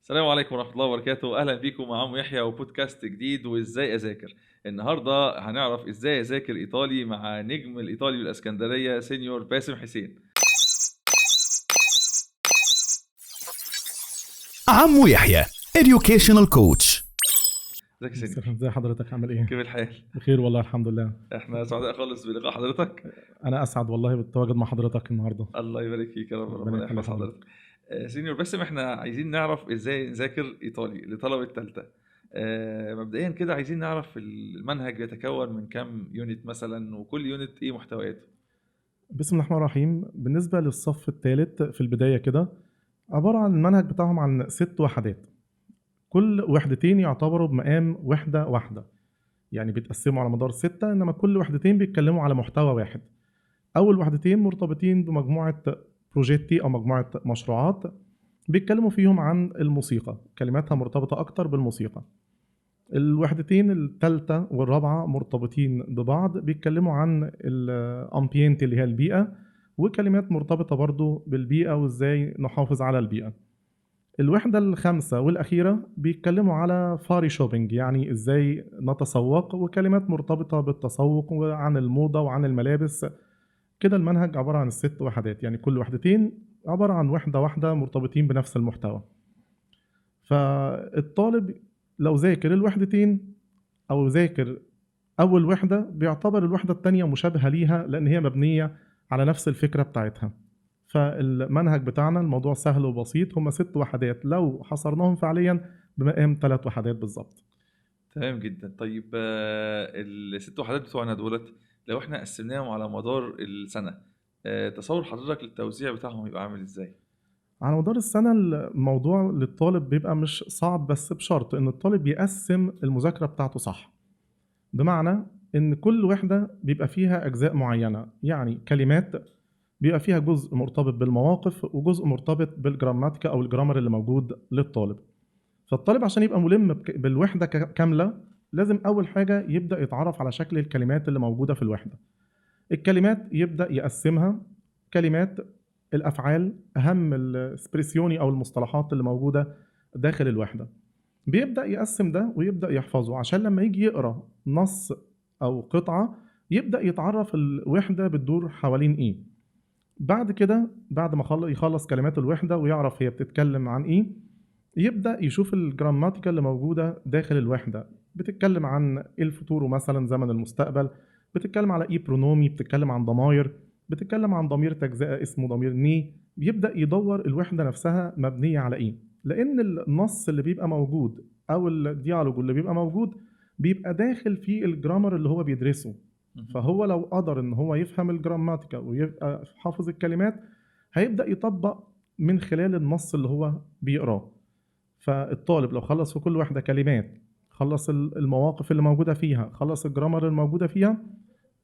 السلام عليكم ورحمة الله وبركاته. أهلا بيكم مع عمو يحيى وبودكاست جديد وإزاي أذاكر. النهاردة هنعرف إزاي أذاكر إيطالي مع نجم الإيطالي بالإسكندرية سينيور باسم حسين. عمو يحيى Educational Coach. ازيك يا سينيور؟ ازي حضرتك، عامل ايه؟ كيف الحال؟ بخير والله الحمد لله. احنا سعداء خالص بلقاء حضرتك. انا اسعد والله بالتواجد مع حضرتك النهارده. الله يبارك فيك يا رب، ربنا ربنا يخليك يحفظ حضرتك. سينيور باسم، احنا عايزين نعرف ازاي نذاكر إيطالي لطلبة التالتة. مبدئيا كده عايزين نعرف المنهج بيتكون من كام يونت مثلا، وكل يونت ايه محتوياته؟ بسم الله الرحمن الرحيم. بالنسبه للصف الثالث في البدايه كده، عباره عن المنهج بتاعهم عن 6 وحدات، كل وحدتين يعتبروا بمقام وحده واحده، يعني بيتقسموا على مدار 6، انما كل وحدتين بيتكلموا على محتوى واحد. اول وحدتين مرتبطين بمجموعه بروجيتي او مجموعه مشروعات، بيتكلموا فيهم عن الموسيقى، كلماتها مرتبطه اكتر بالموسيقى. الوحدتين الثالثة والرابعة مرتبطين ببعض، بيتكلموا عن الامبينت اللي هي البيئة، وكلمات مرتبطة برضو بالبيئة وازاي نحافظ على البيئة. الوحدة الخامسة والأخيرة بيتكلموا على فاري شوبينج، يعني ازاي نتسوق، وكلمات مرتبطة بالتسوق وعن الموضة وعن الملابس. كده المنهج عبارة عن 6 وحدات، يعني كل وحدتين عبارة عن وحدة واحدة مرتبطين بنفس المحتوى. فالطالب لو ذاكر الوحدتين أو ذاكر أول وحدة، بيعتبر الوحدة التانية مشابهة ليها، لأن هي مبنية على نفس الفكرة بتاعتها. فالمنهج بتاعنا الموضوع سهل وبسيط، هم 6 وحدات لو حصرناهم فعليا بمقام 3 وحدات بالظبط. تمام جدا. طيب الست وحدات بتوعنا دولت لو احنا قسمناهم على مدار السنة، تصور حضرتك للتوزيع بتاعهم يبقى عامل ازاي؟ على مدار السنة الموضوع للطالب بيبقى مش صعب، بس بشرط إن الطالب يقسم المذاكرة بتاعته صح. بمعنى إن كل وحدة بيبقى فيها أجزاء معينة، يعني كلمات بيبقى فيها جزء مرتبط بالمواقف وجزء مرتبط بالجراماتيكا أو الجرامر اللي موجود للطالب. فالطالب عشان يبقى ملم بالوحدة كاملة، لازم أول حاجة يبدأ يتعرف على شكل الكلمات اللي موجودة في الوحدة. الكلمات يبدأ يقسمها كلمات، الأفعال، أهم الاسبريسيوني أو المصطلحات اللي موجودة داخل الوحدة. بيبدأ يقسم ده ويبدأ يحفظه، عشان لما يجي يقرأ نص أو قطعة يبدأ يتعرف الوحدة بتدور حوالين إيه. بعد كده، بعد ما يخلص كلمات الوحدة ويعرف هي بتتكلم عن إيه، يبدأ يشوف الجراماتيكا اللي موجودة داخل الوحدة، بتتكلم عن الفوتورو مثلا زمن المستقبل، بتتكلم على إيه برونومي، بتتكلم عن ضماير، بتتكلم عن ضمير تجزئة اسمه ضمير ني. بيبدأ يدور الوحدة نفسها مبنية على إيه، لأن النص اللي بيبقى موجود أو الديالوج اللي بيبقى موجود بيبقى داخل في الجرامر اللي هو بيدرسه. فهو لو قدر إن هو يفهم الجراماتيكا ويبقى حافظ الكلمات، هيبدأ يطبق من خلال النص اللي هو بيقراه. فالطالب لو خلص في كل واحدة كلمات، خلص المواقف اللي موجودة فيها، خلص الجرامر الموجودة فيها،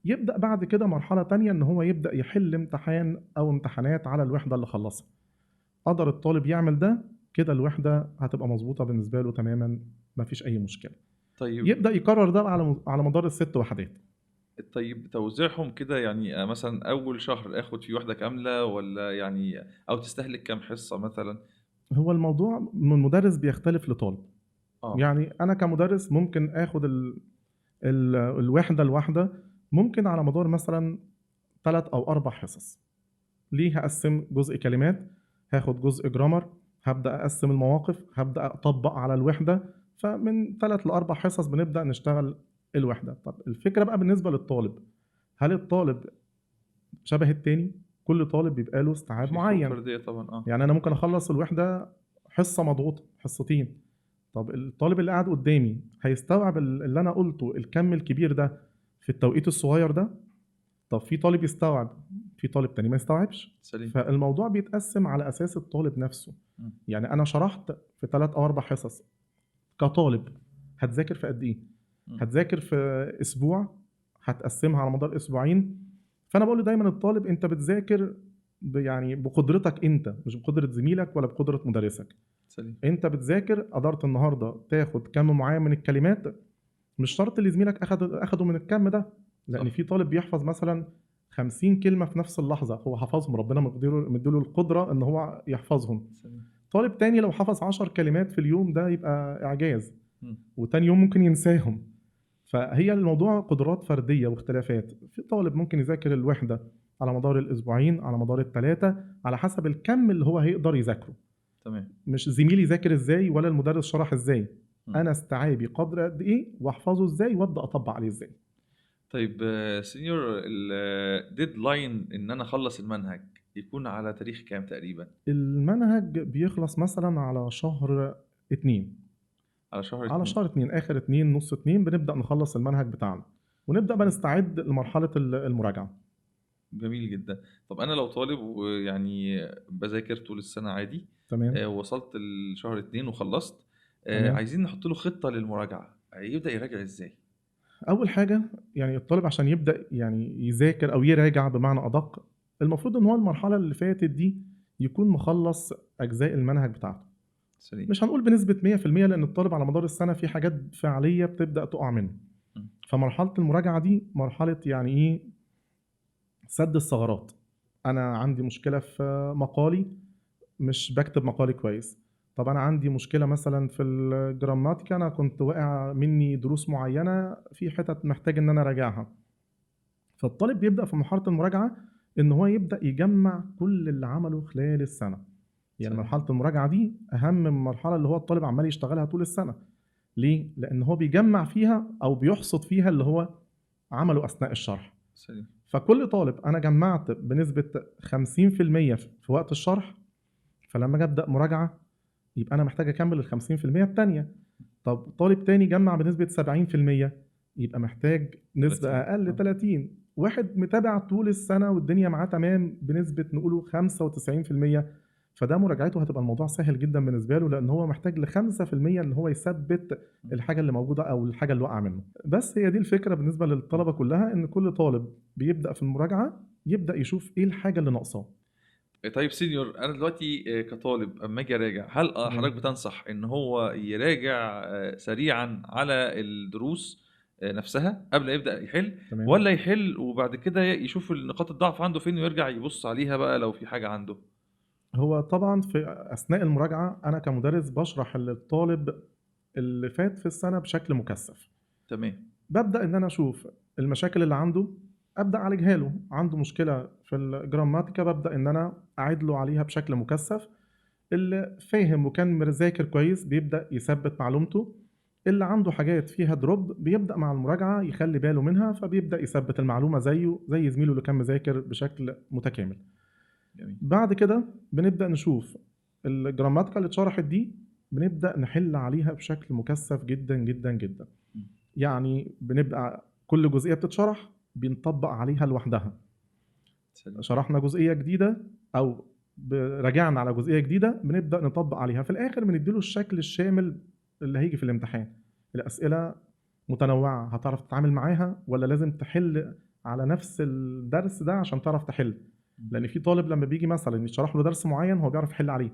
يبدأ بعد كده مرحلة تانية إن هو يبدأ يحل امتحان أو امتحانات على الوحدة اللي خلصها. قدر الطالب يعمل ده، كده الوحدة هتبقى مظبوطة بالنسبة له تماما، مفيش أي مشكلة. طيب يبدأ يكرر ده على مدار ال6 وحدات. طيب توزيعهم كده يعني مثلا أول شهر آخد فيه واحدة كاملة، ولا يعني أو تستهلك كام حصة مثلا؟ هو الموضوع من مدرس بيختلف لطالب. اه يعني أنا كمدرس ممكن آخد الوحدة الواحدة ممكن على مدار مثلا 3 أو 4 حصص. ليه؟ هقسم جزء كلمات، هاخد جزء جرامر، هبدأ أقسم المواقف، هبدأ أطبق على الوحدة. فمن 3 ل4 حصص بنبدأ نشتغل الوحدة. طب الفكرة بقى بالنسبة للطالب، هل الطالب شبه التاني؟ كل طالب بيبقى له استيعاب في فروق معين. فردية طبعا. اه يعني أنا ممكن أخلص الوحدة حصة مضغوطة، حصتين. طب الطالب اللي قاعد قدامي هيستوعب اللي أنا قلته، الكم الكبير ده، في التوقيت الصغير ده؟ طب في طالب يستوعب، في طالب تاني ما يستوعبش. سليم. فالموضوع بيتقسم على أساس الطالب نفسه. مم. يعني أنا شرحت في 3 أو 4 حصص، كطالب هتذاكر في قد إيه؟ مم. هتذاكر في أسبوع، هتقسمها على مدار أسبوعين. فأنا بقول دايما الطالب أنت بتذاكر يعني بقدرتك أنت، مش بقدرة زميلك ولا بقدرة مدرسك. سليم. أنت بتذاكر، قدرت النهارده تاخد كم معين من الكلمات، مش شرط اللي زميلك أخده من الكم ده، لأن صح. في طالب بيحفظ مثلا 50 كلمة في نفس اللحظة، هو حفظهم، ربنا مديله القدرة إن هو يحفظهم. سليم. طالب تاني لو حفظ 10 كلمات في اليوم ده يبقى إعجاز، مم. وتاني يوم ممكن ينساهم. فهي الموضوع قدرات فردية واختلافات. في طالب ممكن يذاكر الوحدة على مدار الأسبوعين، على مدار الثلاثة، على حسب الكم اللي هو هيقدر يذاكره. تمام. مش زميلي يذاكر ازاي ولا المدرس شرح ازاي، مم. انا استيعابي قدر قد ايه واحفظه ازاي وابدا اطبق عليه ازاي. طيب سينيور، الديدلاين ان انا اخلص المنهج يكون على تاريخ كام تقريبا؟ المنهج بيخلص مثلا على شهر 2. على شهر على 2. شهر 2 اخر 2 نص 2 بنبدا نخلص المنهج بتاعنا، ونبدا بقى نستعد لمرحله المراجعه. جميل جدا. طب انا لو طالب ويعني بذاكر طول السنة عادي، تمام. وصلت لشهر 2 وخلصت، تمام. عايزين نحط له خطة للمراجعة، يبدأ يراجع ازاي؟ اول حاجه يعني الطالب عشان يبدا يعني يذاكر او يراجع بمعنى ادق، المفروض ان هو المرحله اللي فاتت دي يكون مخلص اجزاء المنهج بتاعته. سليم. مش هنقول بنسبة 100% لأن الطالب على مدار السنة في حاجات فعلية بتبدأ تقع منه. مم. فمرحلة المراجعة دي مرحلة يعني إيه، سد الثغرات. أنا عندي مشكلة في مقالي، مش بكتب مقالي كويس. طب أنا عندي مشكلة مثلا في الجراماتيكا، أنا كنت واقع مني دروس معينة في حتت محتاج إن أنا أراجعها. فالطالب بيبدأ في مرحلة المراجعة إن هو يبدأ يجمع كل اللي عمله خلال السنة. يعني سليم. مرحلة المراجعة دي أهم من المرحلة اللي هو الطالب عمال يشتغلها طول السنة. ليه؟ لأن هو بيجمع فيها أو بيحصد فيها اللي هو عمله أثناء الشرح. سليم. فكل طالب أنا جمعت بنسبة 50% في وقت الشرح، فلما أجي أبدأ مراجعة يبقى أنا محتاج أكمل ال 50% التانية. طب طالب تاني جمع بنسبة 70%، يبقى محتاج نسبة 30. أقل 30. واحد متابع طول السنة والدنيا معاه تمام بنسبة نقوله 95%، فده مراجعته هتبقى الموضوع سهل جدا بالنسبة له، لأن هو محتاج ل 5% إن هو يثبت الحاجة اللي موجودة أو الحاجة اللي وقع منه. بس هي دي الفكرة بالنسبة للطلبة كلها، إن كل طالب بيبدأ في المراجعة يبدأ يشوف إيه الحاجة اللي ناقصاه. طيب سينيور، انا دلوقتي كطالب اما اجي اراجع، هل حضرتك تمام. بتنصح ان هو يراجع سريعا على الدروس نفسها قبل ما يبدا يحل، تمام. ولا يحل وبعد كده يشوف نقاط الضعف عنده فين ويرجع يبص عليها بقى لو في حاجه عنده؟ هو طبعا في أثناء المراجعة أنا كمدرس بشرح للطالب اللي فات في السنة بشكل مكثف. تمام. ببدأ إن أنا أشوف المشاكل اللي عنده، أبدأ أعالجها له. عنده مشكلة في الجراماتيكا ببدأ إن أنا أعيد له عليها بشكل مكثف. اللي فاهم وكان مذاكر كويس بيبدأ يثبت معلومته. اللي عنده حاجات فيها دروب بيبدأ مع المراجعة يخلي باله منها، فبيبدأ يثبت المعلومة زيه زي زميله اللي كان مذاكر بشكل متكامل. جميل. بعد كده بنبدأ نشوف الجراماتيكا اللي اتشرحت دي، بنبدأ نحل عليها بشكل مكثف جدا جدا جدا. م. يعني بنبقى كل جزئية بتتشرح بنطبق عليها لوحدها. سليم. شرحنا جزئية جديدة أو راجعنا على جزئية جديدة بنبدأ نطبق عليها. في الآخر بنديله الشكل الشامل اللي هيجي في الامتحان. الأسئلة متنوعة، هتعرف تتعامل معاها ولا لازم تحل على نفس الدرس ده عشان تعرف تحل؟ لأن في طالب لما بيجي مثلا يشرح له درس معين هو بيعرف يحل عليه،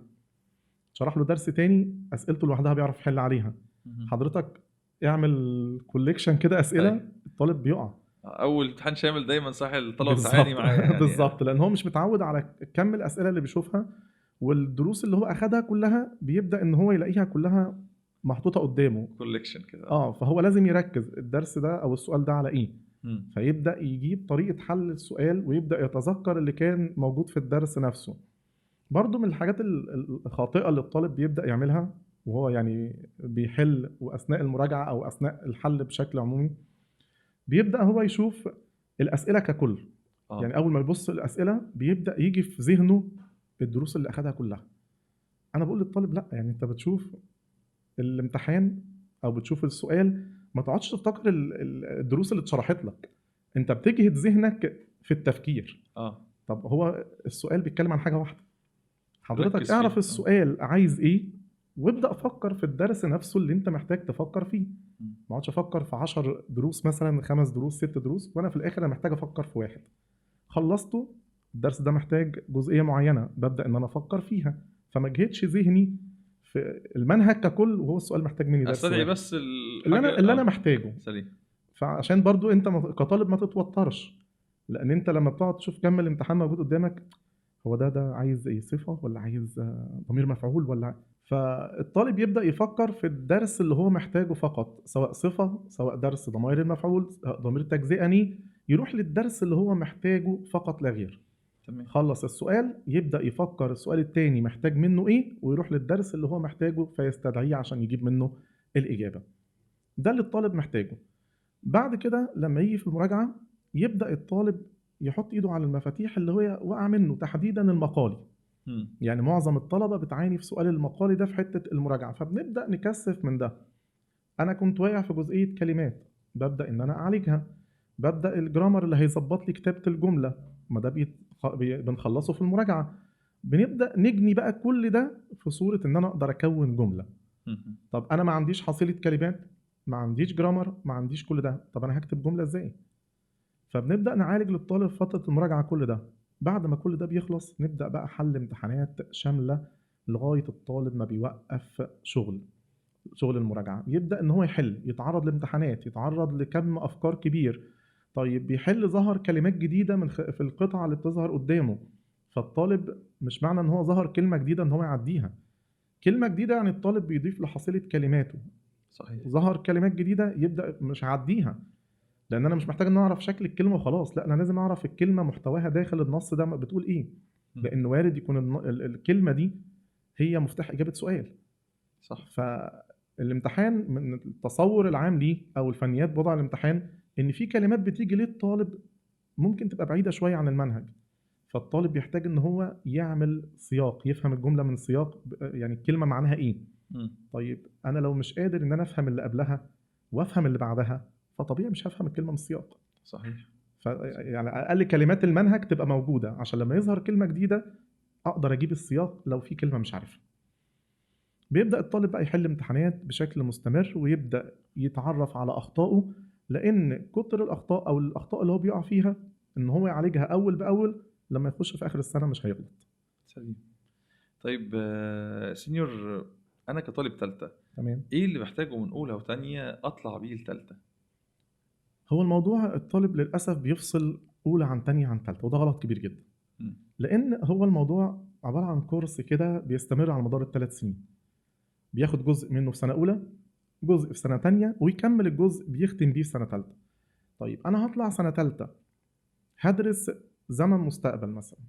شرح له درس تاني أسئلته لوحدها بيعرف يحل عليها. مهم. حضرتك اعمل كوليكشن كده أسئلة، أيوة. الطالب بيقع. اول امتحان شامل دايما صح الطلبه بالظبط. بتعاني معاه يعني. بالظبط، لأن هو مش متعود على كم الأسئلة اللي بيشوفها، والدروس اللي هو أخدها كلها بيبدأ إن هو يلاقيها كلها محطوطة قدامه. كوليكشن كده. فهو لازم يركز الدرس ده أو السؤال ده على إيه، مم. فيبدأ يجيب طريقة حل السؤال ويبدأ يتذكر اللي كان موجود في الدرس نفسه. برضو من الحاجات الخاطئة اللي الطالب بيبدأ يعملها وهو يعني بيحل وأثناء المراجعة أو أثناء الحل بشكل عمومي، بيبدأ هو يشوف الأسئلة ككل. يعني أول ما يبص الأسئلة بيبدأ يجي في ذهنه الدروس اللي أخدها كلها. أنا بقول للطالب لأ، يعني أنت بتشوف الامتحان أو بتشوف السؤال، ما تقعدش تفتكر الدروس اللي اتشرحت لك، أنت بتجهد ذهنك في التفكير. طب هو السؤال بيتكلم عن حاجة واحدة، حضرتك ركز اعرف فيه. السؤال عايز ايه وابدأ فكر في الدرس نفسه اللي انت محتاج تفكر فيه. ما اقعدش افكر في 10 دروس مثلا 5 دروس 6 دروس وانا في الاخر انا محتاج افكر في واحد خلصته. الدرس ده محتاج جزئية معينة ببدأ ان انا افكر فيها، فما اجهدش ذهني في المنهج ككل وهو السؤال محتاج مني درس استدعي واحد بس اللي انا محتاجه. سليم. فعشان برضو انت كطالب ما تتوترش، لان انت لما بتقعد تشوف كم الامتحان موجود قدامك هو ده عايز ايه، صفة ولا عايز ضمير مفعول ولا. فالطالب يبدأ يفكر في الدرس اللي هو محتاجه فقط، سواء صفة سواء درس ضمير المفعول ضمير تجزئني، يروح للدرس اللي هو محتاجه فقط لا غير. تمام. خلص السؤال يبدأ يفكر السؤال التاني محتاج منه ايه، ويروح للدرس اللي هو محتاجه فيستدعيه عشان يجيب منه الإجابة. ده اللي الطالب محتاجه. بعد كده لما يجي في المراجعة يبدأ الطالب يحط ايده على المفاتيح اللي هو وقع منه، تحديدا المقالي. مم. يعني معظم الطلبة بتعاني في سؤال المقالي ده في حتة المراجعة، فبنبدأ نكثف من ده. أنا كنت واقع في جزئية كلمات، ببدأ إن أنا أعالجها. ببدأ الجرامر اللي هيظبط لي كتابة الجملة، ما ده بنخلصه في المراجعة. بنبدأ نجني بقى كل ده في صورة إن أنا أقدر أكون جملة. مم. طب أنا ما عنديش حصيلة كلمات، ما عنديش جرامر، ما عنديش كل ده، طب أنا هكتب جملة إزاي؟ فبنبدأ نعالج للطالب فترة المراجعة كل ده. بعد ما كل ده بيخلص نبدأ بقى حل امتحانات شاملة لغاية الطالب ما بيوقف شغل المراجعة، يبدأ إن هو يحل، يتعرض لامتحانات، يتعرض لكم أفكار كبير. طيب بيحل، ظهر كلمات جديدة في القطعة اللي بتظهر قدامه، فالطالب مش معنى إن هو ظهر كلمة جديدة إن هو يعديها. كلمة جديدة يعني الطالب بيضيف لحصيلة كلماته. صحيح. ظهر كلمات جديدة يبدأ مش هعديها، لان انا مش محتاج ان اعرف شكل الكلمه وخلاص، لا انا لازم اعرف الكلمه محتواها داخل النص ده بتقول ايه. مم. لان وارد يكون الكلمه دي هي مفتاح اجابه سؤال. صح. فالامتحان من التصور العام ليه او الفنيات بوضع الامتحان ان في كلمات بتيجي للطالب ممكن تبقى بعيده شويه عن المنهج، فالطالب بيحتاج ان هو يعمل سياق، يفهم الجمله من سياق، يعني الكلمه معناها ايه. مم. طيب انا لو مش قادر ان انا افهم اللي قبلها وافهم اللي بعدها، فطبيعي مش هفهم الكلمه من السياق. صحيح. يعني اقل كلمات المنهج تبقى موجوده عشان لما يظهر كلمه جديده اقدر اجيب السياق لو في كلمه مش عارفها. بيبدا الطالب بقى يحل امتحانات بشكل مستمر ويبدا يتعرف على اخطائه، لان كتر الاخطاء او الاخطاء اللي هو بيقع فيها ان هو يعالجها اول باول لما يخش في اخر السنه مش هيغلط. سليم. طيب سينيور، انا كطالب تالتة تمام. ايه اللي محتاجه من اولى وتانية اطلع بيه لتالتة؟ هو الموضوع الطالب للاسف بيفصل اولى عن تانية عن تالتة، وده غلط كبير جدا. مم. لان هو الموضوع عباره عن كورس كده بيستمر على مدار ال3 سنين، بياخد جزء منه في سنه اولى، جزء في سنه تانية، ويكمل الجزء بيختم بيه في سنه تالتة. طيب انا هطلع سنه تالتة هدرس زمن مستقبل مثلا،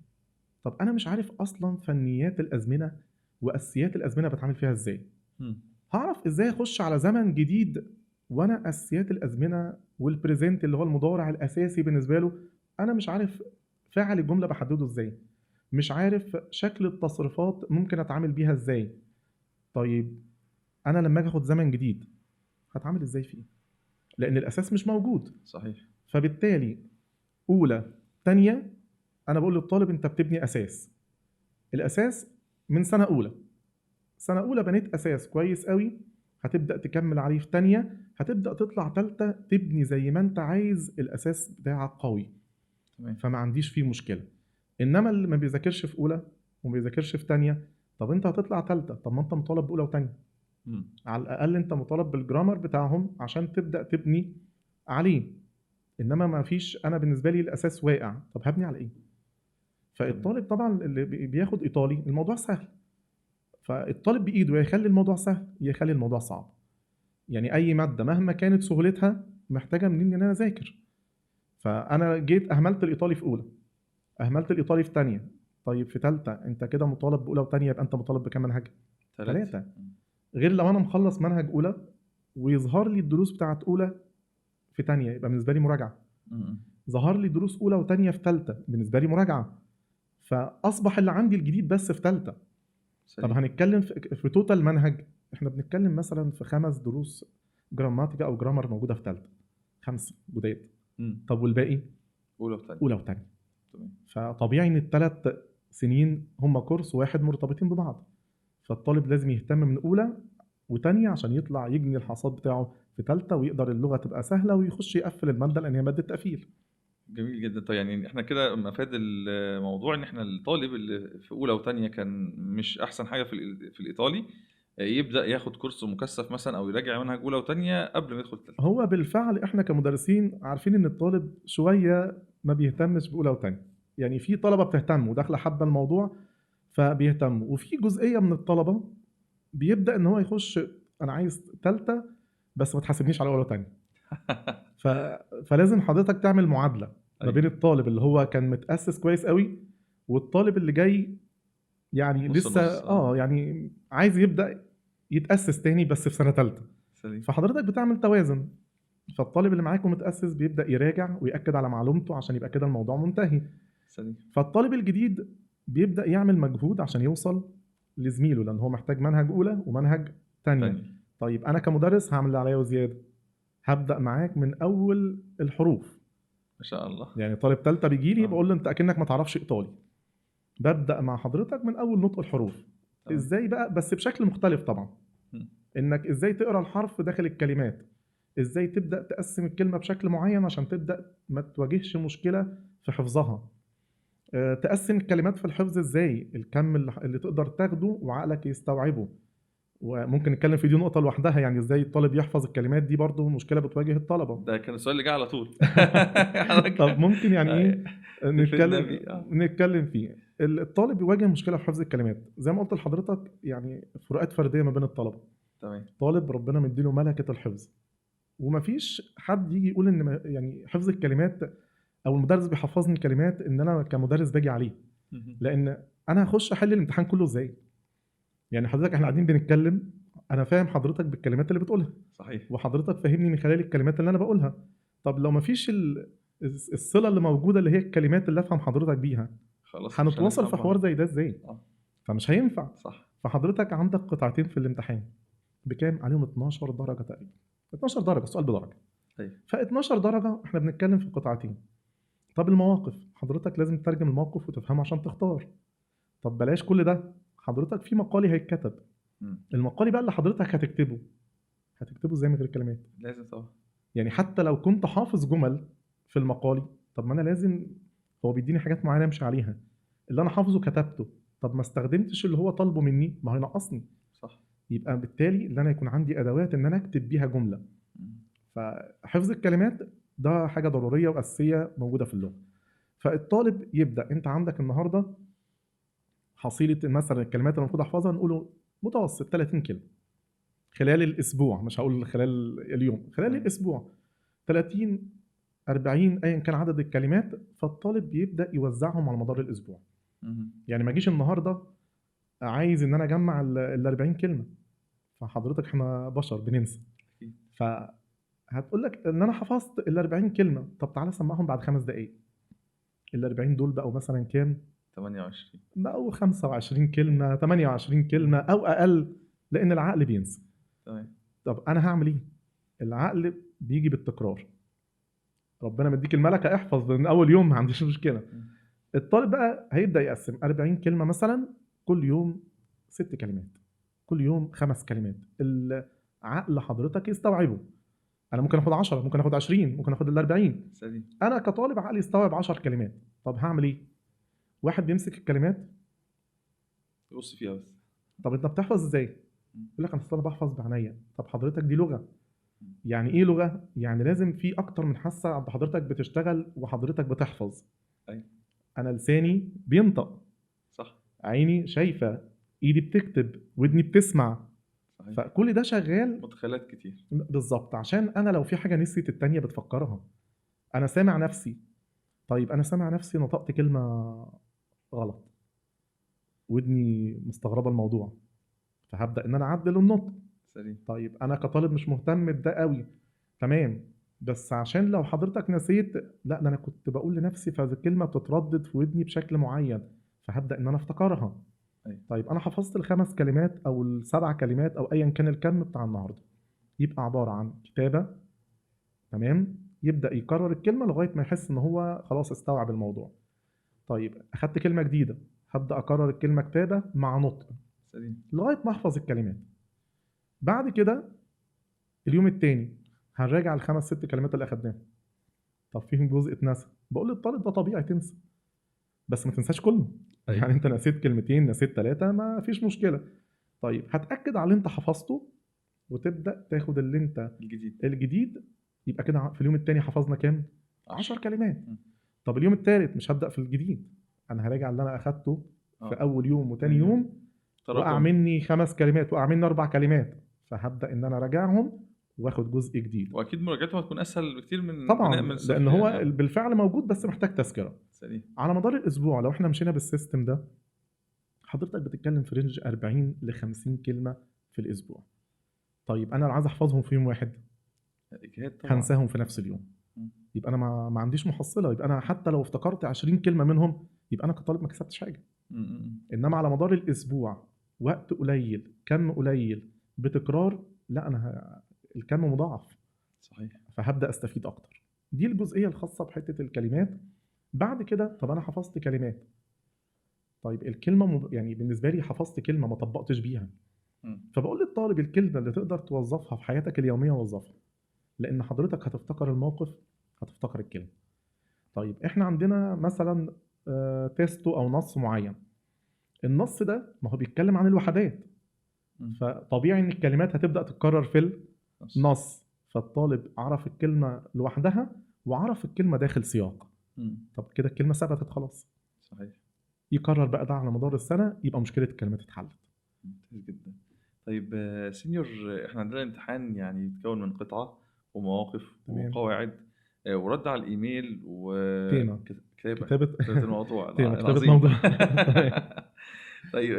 طب انا مش عارف اصلا فنيات الازمنه واساسيات الازمنه بتعامل فيها ازاي. مم. هعرف ازاي اخش على زمن جديد وانا اساسيات الازمنه والبريزنت اللي هو المضارع الاساسي بالنسبه له انا مش عارف فاعل الجمله بحدده ازاي، مش عارف شكل التصريفات ممكن اتعامل بيها ازاي. طيب انا لما اجي اخد زمن جديد هتعامل ازاي فيه، لان الاساس مش موجود. صحيح. فبالتالي اولى تانية انا بقول للطالب انت بتبني اساس، الاساس من سنه اولى. سنه اولى بنيت اساس كويس قوي، هتبدا تكمل عليه في تانية، هتبدا تطلع تالتة تبني زي ما انت عايز الاساس بتاعك قوي، تمام. فما عنديش فيه مشكله. انما اللي ما بيذاكرش في اولى وما بيذاكرش في تانية، طب انت هتطلع تالتة، طب ما انت مطالب باولى وتانية، مم. على الاقل انت مطالب بالجرامر بتاعهم عشان تبدا تبني عليه. انما ما فيش، انا بالنسبه لي الاساس واقع، طب هبني على ايه؟ فالطالب طبعا اللي بياخد ايطالي الموضوع سهل، فالطالب بايده يا يخلي الموضوع سهل يا يخلي الموضوع صعب. يعني اي ماده مهما كانت سهولتها محتاجه مني ان انا اذاكر. فانا جيت اهملت الايطالي في اولى، اهملت الايطالي في تانية، طيب في تالتة انت كده مطالب باولى وتانية، يبقى انت مطالب بكام منهج؟ 3. مم. غير لو انا مخلص منهج اولى ويظهر لي الدروس بتاعت اولى في تانية يبقى بالنسبه لي مراجعه، مم. ظهر لي دروس اولى وتانية في تالتة بالنسبه لي مراجعه، فاصبح اللي عندي الجديد بس في تالتة. طب سليم. هنتكلم في توتال منهج، احنا بنتكلم مثلا في 5 دروس جراماتيكا او جرامر موجوده في تالتة، 5 جداد. مم. طب والباقي اولى وتانية. اولى وتانية. تمام. فطبيعي ان ال3 سنين هم كورس واحد مرتبطين ببعض، فالطالب لازم يهتم من اولى وتانية عشان يطلع يجني الحصاد بتاعه في تالتة، ويقدر اللغه تبقى سهله ويخش يقفل الماده لان هي ماده تقفيل. جميل جدا. طيب يعني احنا كده مفاد الموضوع ان احنا الطالب اللي في اولى وتانية كان مش احسن حاجه في الايطالي يبدا ياخد كورس مكثف مثلا او يراجع منهج اولى وتانية قبل ما يدخل تالتة. هو بالفعل احنا كمدرسين عارفين ان الطالب شويه ما بيهتمش باولى وتانية، يعني في طلبه بتهتم وداخله حابه الموضوع فبيهتموا، وفي جزئيه من الطلبه بيبدا ان هو يخش انا عايز ثالثه بس ما تحاسبنيش على اولى وثانيه. ف... فلازم حضرتك تعمل معادله ما بين ايوه، الطالب اللي هو كان متاسس كويس قوي والطالب اللي جاي يعني نص لسه نص. يعني عايز يبدا يتاسس تاني بس في سنه ثالثه. سليم. فحضرتك بتعمل توازن، فالطالب اللي معاك ومتاسس بيبدا يراجع وياكد على معلومته عشان يبقى كده الموضوع منتهي. سليم. فالطالب الجديد بيبدا يعمل مجهود عشان يوصل لزميله لان هو محتاج منهج اولى ومنهج تانية. تاني. طيب انا كمدرس هعمل اللي عليا وزياده، هبدا معاك من اول الحروف. ما شاء الله. يعني طالب ثالثه بيجي لي اه. بقول له انت اكنك ما تعرفش ايطالي، ببدا مع حضرتك من اول نطق الحروف. تمام. ازاي بقى بس بشكل مختلف طبعا، مم. انك ازاي تقرا الحرف داخل الكلمات، ازاي تبدا تقسم الكلمه بشكل معين عشان تبدا ما تواجهش مشكله في حفظها. تقسم الكلمات في الحفظ ازاي، الكم اللي تقدر تاخده وعقلك يستوعبه. وممكن نتكلم في دي نقطه لوحدها، يعني ازاي الطالب يحفظ الكلمات، دي برضو مشكله بتواجه الطلبه. ده كان السؤال اللي جه على طول. طب ممكن يعني ايه تفيدنا نتكلم بيه. نتكلم فيه. الطالب بيواجه مشكله في حفظ الكلمات زي ما قلت لحضرتك، يعني فروقات فرديه ما بين الطلبه. تمام. طالب ربنا مديله ملكه الحفظ ومفيش حد يجي يقول ان يعني حفظ الكلمات او المدرس بيحفظني كلمات ان انا كمدرس باجي عليه، مهم. لان انا هخش احل الامتحان كله ازاي؟ يعني حضرتك احنا قاعدين بنتكلم، انا فاهم حضرتك بالكلمات اللي بتقولها صحيح. وحضرتك فاهمني من خلال الكلمات اللي انا بقولها. طب لو مفيش الصله اللي موجوده اللي هي الكلمات اللي افهم حضرتك بيها، خلاص مش هنتواصل في هنفهم حوار بعض. زي ده ازاي؟ اه. فمش هينفع. صح. فحضرتك عندك قطعتين في الامتحان بكام عليهم 12 درجه تقريبا، 12 درجه السؤال بدرجه. ايوه. ف 12 درجه احنا بنتكلم في قطعتين. طب المواقف حضرتك لازم تترجم الموقف وتفهمه عشان تختار. طب بلاش كل ده، حضرتك في مقالي هيتكتب، مم. المقالي بقى اللي حضرتك هتكتبه ازاي من غير كلمات؟ لازم طبعا. يعني حتى لو كنت حافظ جمل في المقالي، طب ما انا لازم، هو بيديني حاجات معينه امشي عليها، اللي انا حافظه كتبته، طب ما استخدمتش اللي هو طالبه مني ما هينقصني. صح. يبقى بالتالي اللي انا يكون عندي ادوات ان انا اكتب بيها جمله. مم. فحفظ الكلمات ده حاجه ضروريه واساسيه موجوده في اللغه. فالطالب يبدا، انت عندك النهارده حصيله مثلا الكلمات اللي المفروض احفظها نقوله متوسط 30 كلمه خلال الاسبوع، مش هقول خلال اليوم، خلال تمام. الاسبوع 30 40 ايا كان عدد الكلمات. فالطالب بيبدا يوزعهم على مدار الاسبوع. مهم. يعني ما اجيش النهارده عايز ان انا اجمع ال 40 كلمه، فحضرتك احنا بشر بننسى. أكيد. فهتقول لك ان انا حفظت ال 40 كلمه، طب تعالى سمعهم بعد 5 دقائق. ال 40 دول بقوا مثلا كام؟ 28. بقوا 25 كلمه، 28 كلمه او اقل، لان العقل بينسى. تمام. طب انا هعمل ايه؟ العقل بيجي بالتكرار. ربنا مديك الملكه احفظ من اول يوم ما عنديش مشكله. مم. الطالب بقى هيبدا يقسم 40 كلمه مثلا، كل يوم 6 كلمات، كل يوم 5 كلمات، العقل حضرتك يستوعبه. انا ممكن اخد 10، ممكن اخد 20، ممكن اخد ال 40. سليم. انا كطالب عقلي يستوعب 10 كلمات. طب هعمل ايه؟ واحد بيمسك الكلمات، بص فيها بس. طب انت بتحفظ ازاي؟ مم. يقول لك انا أصل أنا بحفظ بعينيا. طب حضرتك دي لغه. يعني ايه لغه؟ يعني لازم في اكتر من حاسه عند حضرتك بتشتغل وحضرتك بتحفظ. ايوه. انا لساني بينطق، صح. عيني شايفه، ايدي بتكتب، ودني بتسمع، صحيح. فكل ده شغال. مدخلات كتير. بالظبط، عشان انا لو في حاجه نسيت التانية بتفكرها. انا سامع نفسي، طيب انا سامع نفسي نطقت كلمه غلط، ودني مستغربه الموضوع، فهبدا ان انا اعدل النطق. سليم. طيب انا كطالب مش مهتم بده قوي، تمام، بس عشان لو حضرتك نسيت، لا ده انا كنت بقول لنفسي فالكلمه بتتردد في ودني بشكل معين، فهبدا ان انا افتكرها. أيوة. طيب انا حفظت ال5 كلمات او ال7 كلمات او ايا كان الكم بتاع النهارده، يبقى عباره عن كتابه، تمام، يبدا يكرر الكلمه لغايه ما يحس ان هو خلاص استوعب الموضوع. طيب اخدت كلمه جديده، هبدا اكرر الكلمه كتابه مع نطق سليم. لغايه ما احفظ الكلمات. بعد كده اليوم التاني هنراجع ال5 6 كلمات اللي اخدناهم. طب فيهم جزء اتنسى، بقول للطالب ده طبيعي تنسى، بس ما تنساش كله. أيوة. يعني انت نسيت كلمتين، نسيت 3، ما فيش مشكله. طيب هتاكد على اللي انت حفظته وتبدا تاخد اللي انت الجديد. الجديد. يبقى كده في اليوم التاني حفظنا كام؟ 10 كلمات. مم. طب اليوم الثالث مش هبدأ في الجديد، انا هراجع اللي انا اخدته في اه اول يوم وتاني تاني يوم يوم، وقع تراكم. مني 5 كلمات، وقع مني 4 كلمات، فهبدأ ان انا اراجعهم واخد جزء جديد. واكيد مراجعته هتكون اسهل بكتير من بناء طبعا من لان الصفر يعني. هو اه بالفعل موجود بس محتاج تذكرة. سليم. على مدار الاسبوع لو احنا مشينا بالسيستم ده، حضرتك بتتكلم في رينج 40 ل 50 كلمة في الاسبوع. طيب انا لو عايز احفظهم في يوم واحد اجهاد طبعا. هنساهم في نفس اليوم، م. يبقى انا ما عنديش محصلة، يبقى انا حتى لو افتكرت 20 كلمة منهم يبقى انا كطالب ما كسبتش حاجة. م. انما على مدار الاسبوع وقت قليل كم قليل بتكرار، لا انا الكم مضاعف، صحيح. فهبدا استفيد اكتر. دي الجزئيه الخاصه بحته الكلمات. بعد كده طب انا حفظت كلمات، طيب الكلمه يعني بالنسبه لي حفظت كلمه ما طبقتش بيها، م. فبقول للطالب الكلمه اللي تقدر توظفها في حياتك اليوميه وظفها، لان حضرتك هتفتكر الموقف، هتفتكر الكلمه. طيب احنا عندنا مثلا تيستو او نص معين، النص ده ما هو بيتكلم عن الوحدات، م. فطبيعي ان الكلمات هتبدا تتكرر في نص. النص، فالطالب عرف الكلمه لوحدها وعرف الكلمه داخل سياق، م. طب كده الكلمه ثبتت خلاص. صحيح. يكرر بقى ده على مدار السنه، يبقى مشكله الكلمات اتحلت. ممتاز جدا. طيب سينيور، احنا عندنا امتحان يعني بيتكون من قطعة ومواقف تمام. وقواعد ورد على الإيميل تيمه وكتابة كتابه كتابة الموضوع تيمه كتابه العظيم. موضوع تمام. طيب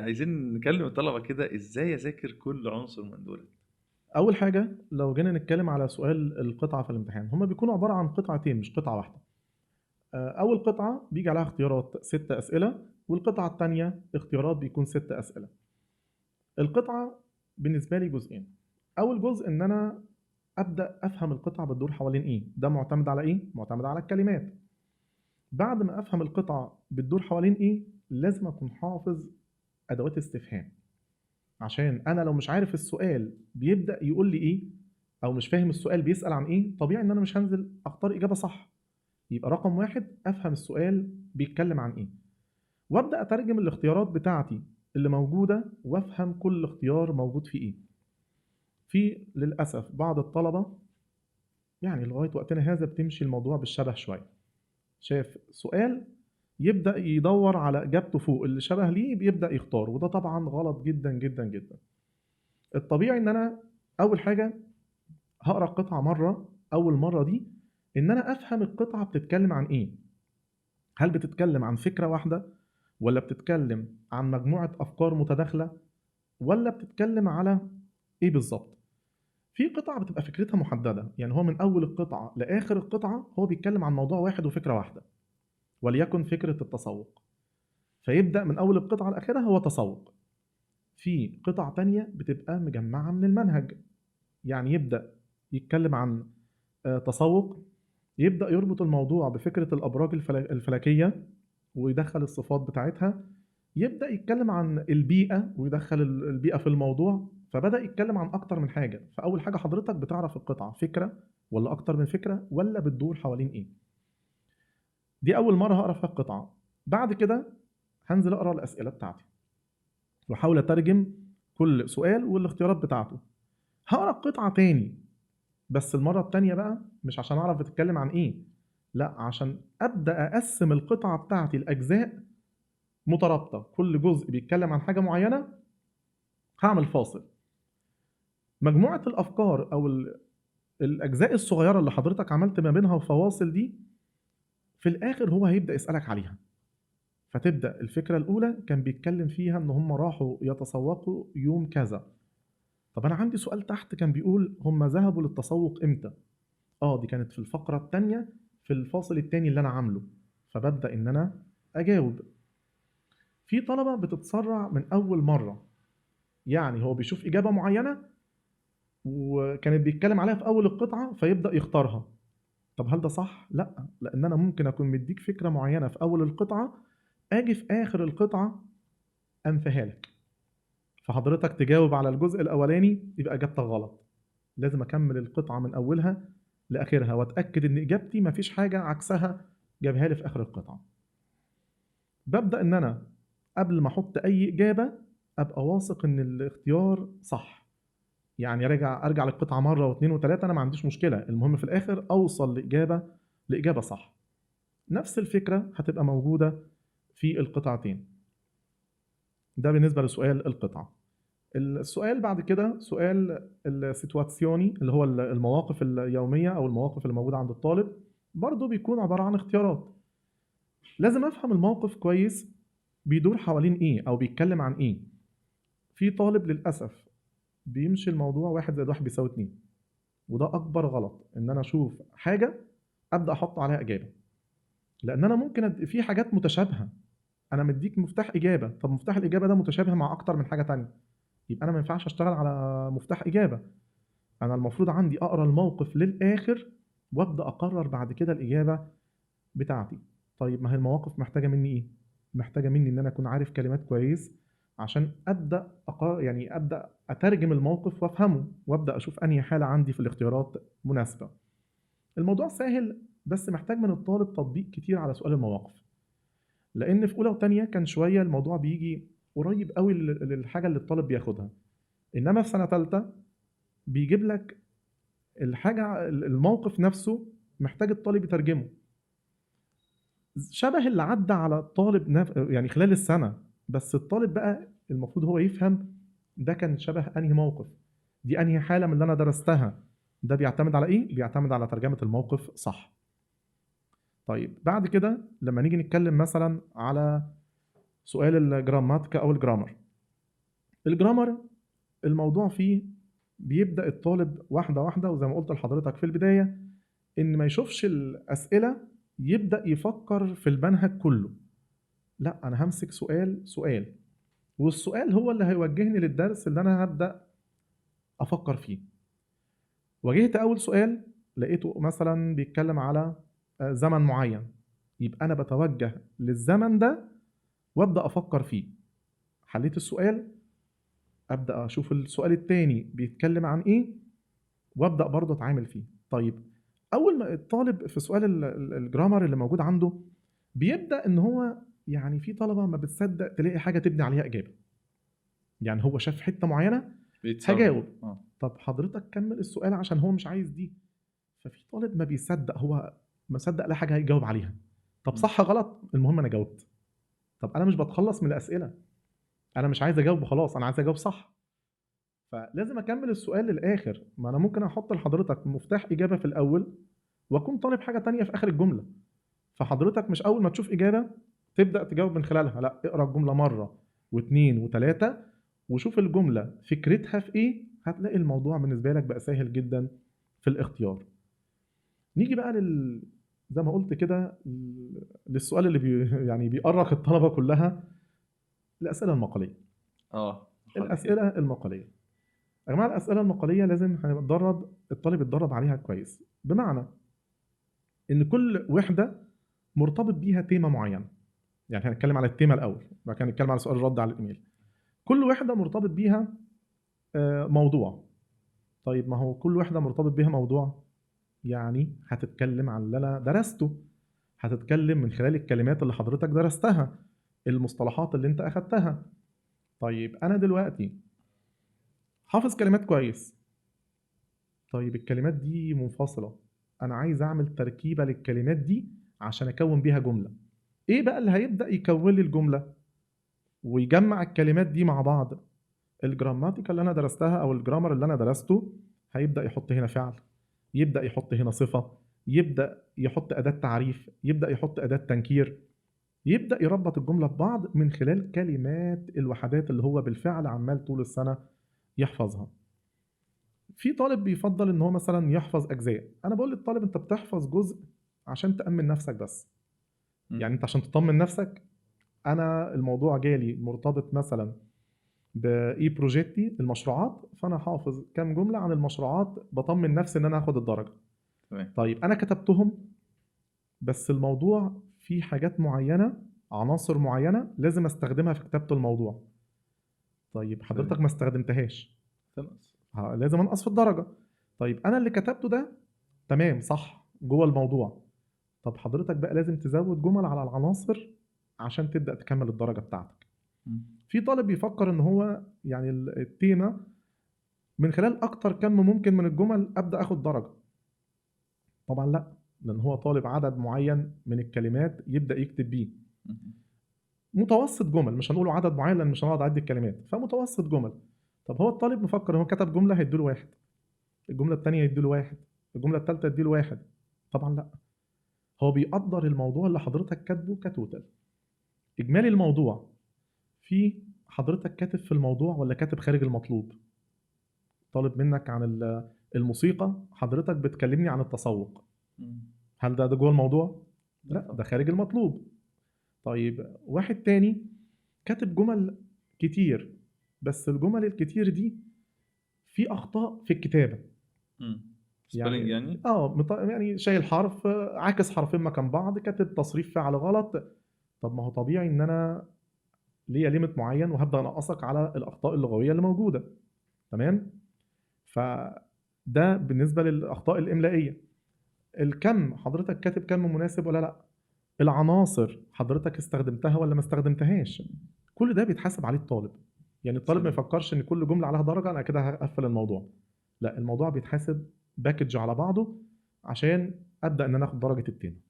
عايزين نكلم الطلبة كده ازاي اذاكر كل عنصر من دول. اول حاجه لو جينا نتكلم على سؤال القطعه في الامتحان، هما بيكونوا عباره عن قطعتين مش قطعه واحده. اول قطعه بيجي عليها اختيارات 6 اسئله، والقطعه الثانيه اختيارات بيكون 6 اسئله. القطعه بالنسبه لي جزئين. اول جزء ان انا ابدا افهم القطعه بتدور حوالين ايه، ده معتمد على ايه؟ معتمد على الكلمات. بعد ما افهم القطعه بتدور حوالين ايه، لازم اكون حافظ ادوات استفهام، عشان انا لو مش عارف السؤال بيبدا يقول لي ايه، او مش فاهم السؤال بيسال عن ايه، طبيعي ان انا مش هنزل اختار اجابه صح. يبقى رقم واحد افهم السؤال بيتكلم عن ايه، وابدا اترجم الاختيارات بتاعتي اللي موجوده وافهم كل اختيار موجود فيه ايه. في للاسف بعض الطلبه يعني لغايه وقتنا هذا بتمشي الموضوع بالشبه شويه، شاف سؤال يبدا يدور على اجابته فوق اللي شبه ليه بيبدا يختار، وده طبعا غلط جدا جدا جدا. الطبيعي ان انا اول حاجه هقرا القطعه مره، اول مره دي ان انا افهم القطعه بتتكلم عن ايه، هل بتتكلم عن فكره واحده، ولا بتتكلم عن مجموعه افكار متداخله، ولا بتتكلم على ايه بالظبط. في قطع بتبقى فكرتها محدده، يعني هو من اول القطعه لاخر القطعه هو بيتكلم عن موضوع واحد وفكره واحده، وليكن فكره التسوق، فيبدا من اول القطعه لاخرها هو تسوق. في قطع تانية بتبقى مجمعه من المنهج، يعني يبدا يتكلم عن تسوق، يبدأ يربط الموضوع بفكرة الأبراج الفلكية ويدخل الصفات بتاعتها، يبدأ يتكلم عن البيئة ويدخل البيئة في الموضوع، فبدأ يتكلم عن أكتر من حاجة. فأول حاجة حضرتك بتعرف القطعة فكرة ولا أكتر من فكرة ولا بتدور حوالين إيه. دي أول مرة هقرأ فيها القطعة. بعد كده هنزل أقرأ الأسئلة بتاعتي وأحاول أترجم كل سؤال والاختيارات بتاعته. هقرأ القطعة تاني، بس المرة التانية بقى مش عشان أعرف بتتكلم عن إيه، لا عشان أبدأ أقسم القطعة بتاعتي لأجزاء مترابطة، كل جزء بيتكلم عن حاجة معينة، هعمل فاصل. مجموعة الأفكار أو الأجزاء الصغيرة اللي حضرتك عملت ما بينها فواصل دي، في الآخر هو هيبدأ يسألك عليها. فتبدأ الفكرة الأولى كان بيتكلم فيها إن هم راحوا يتسوقوا يوم كذا. طب أنا عندي سؤال تحت كان بيقول هم ذهبوا للتسوق إمتى؟ دي كانت في الفقرة التانية في الفاصل التاني اللي أنا عامله، فببدأ إن أنا أجاوب. في طلبة بتتسرع من أول مرة، يعني هو بيشوف إجابة معينة وكانت بيتكلم عليها في أول القطعة فيبدأ يختارها. طب هل ده صح؟ لأ، لأن أنا ممكن أكون مديك فكرة معينة في أول القطعة، أجي في آخر القطعة أنفيها لك، فحضرتك تجاوب على الجزء الأولاني يبقى إجابتك غلط. لازم أكمل القطعة من أولها لآخرها وأتأكد إن إجابتي مفيش حاجة عكسها جابها لي في آخر القطعة. ببدأ إن أنا قبل ما أحط أي إجابة أبقى واثق إن الاختيار صح، يعني أرجع للقطعة مرة واثنين وثلاثة، أنا ما عنديش مشكلة، المهم في الآخر أوصل لإجابة صح. نفس الفكرة هتبقى موجودة في القطعتين. ده بالنسبة لسؤال القطعة. السؤال بعد كده سؤال السيتواسيوني اللي هو المواقف اليومية أو المواقف اللي موجودة عند الطالب، برضو بيكون عبارة عن اختيارات. لازم أفهم الموقف كويس بيدور حوالين إيه أو بيتكلم عن إيه. في طالب للأسف بيمشي الموضوع 1 زائد 1 بيساوي 2، وده أكبر غلط. إن أنا أشوف حاجة أبدأ أحط عليها إجابة، لأن أنا ممكن في حاجات متشابهة. أنا مديك مفتاح إجابة، طب مفتاح الإجابة ده متشابه مع أكتر من حاجة تانية، يبقى أنا ما ينفعش أشتغل على مفتاح إجابة. أنا المفروض عندي أقرأ الموقف للآخر وأبدأ أقرر بعد كده الإجابة بتاعتي. طيب ما هي المواقف محتاجة مني إيه؟ محتاجة مني إن أنا أكون عارف كلمات كويس عشان أبدأ يعني أبدأ أترجم الموقف وأفهمه، وأبدأ أشوف أنهي حالة عندي في الاختيارات مناسبة. الموضوع سهل، بس محتاج من الطالب تطبيق كتير على سؤال المواقف، لأن في أولى وتانية كان شوية الموضوع بيجي قريب قوي للحاجة اللي الطالب بياخدها، إنما في سنة تالتة بيجيب لك الحاجة، الموقف نفسه محتاج الطالب يترجمه، شبه اللي عدى على الطالب يعني خلال السنة. بس الطالب بقى المفروض هو يفهم ده كان شبه أنهي موقف، دي أنهي حالة من اللي أنا درستها. ده بيعتمد على إيه؟ بيعتمد على ترجمة الموقف صح. طيب بعد كده لما نيجي نتكلم مثلا على سؤال الجراماتيكا أو الجرامر. الجرامر الموضوع فيه بيبدأ الطالب واحدة واحدة، وزي ما قلت لحضرتك في البداية إن ما يشوفش الأسئلة يبدأ يفكر في المنهج كله. لا، أنا همسك سؤال سؤال، والسؤال هو اللي هيوجهني للدرس اللي أنا هبدأ أفكر فيه. واجهت أول سؤال لقيته مثلا بيتكلم على زمن معين، يبقى أنا بتوجه للزمن ده وأبدأ أفكر فيه. حليت السؤال، أبدأ أشوف السؤال التاني بيتكلم عن إيه وأبدأ برضه أتعامل فيه. طيب أول ما الطالب في سؤال الجرامر اللي موجود عنده بيبدأ إن هو يعني في طلبة ما بتصدق تلاقي حاجة تبني عليها إجابة، يعني هو شاف حتة معينة هجاوب. طب حضرتك كمل السؤال عشان هو مش عايز دي. ففي طالب ما بيصدق، هو ما صدق لا حاجة هيجاوب عليها. طب صح غلط، المهم أنا جاوبت. طب أنا مش بتخلص من الأسئلة، أنا مش عايز أجاوب وخلاص، أنا عايز أجاوب صح. فلازم أكمل السؤال للآخر. ما أنا ممكن أحط لحضرتك مفتاح إجابة في الأول وأكون طالب حاجة تانية في آخر الجملة، فحضرتك مش أول ما تشوف إجابة تبدأ تجاوب من خلالها، لا، اقرأ الجملة مرة واثنين وثلاثة وشوف الجملة فكرتها في إيه، هتلاقي الموضوع بالنسبة لك بقى سهل جدا في الاختيار. نيجي بقى زي ما قلت كده للسؤال اللي يعني بيأرق الطلبة كلها، الأسئلة المقالية. الأسئلة المقالية يا جماعة، الأسئلة المقالية لازم الطالب يتدرب عليها كويس، بمعنى إن كل وحدة مرتبط بيها تيمة معينة. يعني هنتكلم على التيمة الأول، بعد كده نتكلم على سؤال الرد على الإيميل. كل وحدة مرتبط بيها موضوع. طيب ما هو كل وحدة مرتبط بيها موضوع، يعني هتتكلم عن اللي أنا درسته، هتتكلم من خلال الكلمات اللي حضرتك درستها، المصطلحات اللي أنت أخدتها. طيب أنا دلوقتي حافظ كلمات كويس، طيب الكلمات دي منفصلة، أنا عايز أعمل تركيبة للكلمات دي عشان أكون بيها جملة. إيه بقى اللي هيبدأ يكون لي الجملة ويجمع الكلمات دي مع بعض؟ الجراماتيكا اللي أنا درستها أو الجرامر اللي أنا درسته هيبدأ يحط هنا فعل، يبدأ يحط هنا صفة، يبدأ يحط أداة تعريف، يبدأ يحط أداة تنكير، يبدأ يربط الجملة ببعض من خلال كلمات الوحدات اللي هو بالفعل عمال طول السنة يحفظها. في طالب بيفضل ان هو مثلا يحفظ اجزاء. انا بقول للطالب انت بتحفظ جزء عشان تأمن نفسك بس، يعني انت عشان تطمن نفسك. انا الموضوع جالي مرتبط مثلا باي بروجيكتي المشروعات، فانا حافظ كام جملة عن المشروعات بطمن نفسي ان انا هاخد الدرجة. طيب انا كتبتهم، بس الموضوع فيه حاجات معينة، عناصر معينة لازم استخدمها في كتابة الموضوع. طيب حضرتك ما استخدمتهاش، لازم انقص في الدرجة. طيب انا اللي كتبته ده تمام صح جوه الموضوع، طب حضرتك بقى لازم تزود جمل على العناصر عشان تبدأ تكمل الدرجة بتاعتك. في طالب بيفكر ان هو يعني التيمة من خلال اكتر كم ممكن من الجمل ابدأ اخد درجة. طبعا لا، لان هو طالب عدد معين من الكلمات يبدا يكتب بيه. مم. متوسط جمل، مش هنقوله عدد معين لان مش هنقعد اعد الكلمات، فمتوسط جمل. طب هو الطالب مفكر هو كتب جمله هيديله واحد، الجمله الثانيه يديله واحد، الجمله الثالثه يديله واحد. طبعا لا، هو بيقدر الموضوع اللي حضرتك كاتبه كتوتال، اجمالي الموضوع. في حضرتك كاتب في الموضوع ولا كاتب خارج المطلوب؟ طالب منك عن الموسيقى، حضرتك بتكلمني عن التسوق، مم. هل ده جوه الموضوع؟ لا لا، طبعا. ده خارج المطلوب. طيب واحد تاني كاتب جمل كتير، بس الجمل الكتير دي في اخطاء في الكتابه. سبيلنج يعني يعني. يعني شايل حرف، عاكس حرفين مكان بعض، كاتب تصريف فعل غلط. طب ما هو طبيعي ان انا ليا ليميت معين وهبدا انقصك على الاخطاء اللغويه اللي موجوده. تمام. فده بالنسبه للاخطاء الاملائيه. الكم، حضرتك كاتب كم مناسب ولا لا؟ العناصر حضرتك استخدمتها ولا ما استخدمتهاش؟ كل ده بيتحاسب عليه الطالب. يعني الطالب ما سليم. يفكرش ان كل جمله عليها درجه انا كده هقفل الموضوع. لا، الموضوع بيتحاسب باكج على بعضه عشان ابدا ان انا اخد درجه التاني.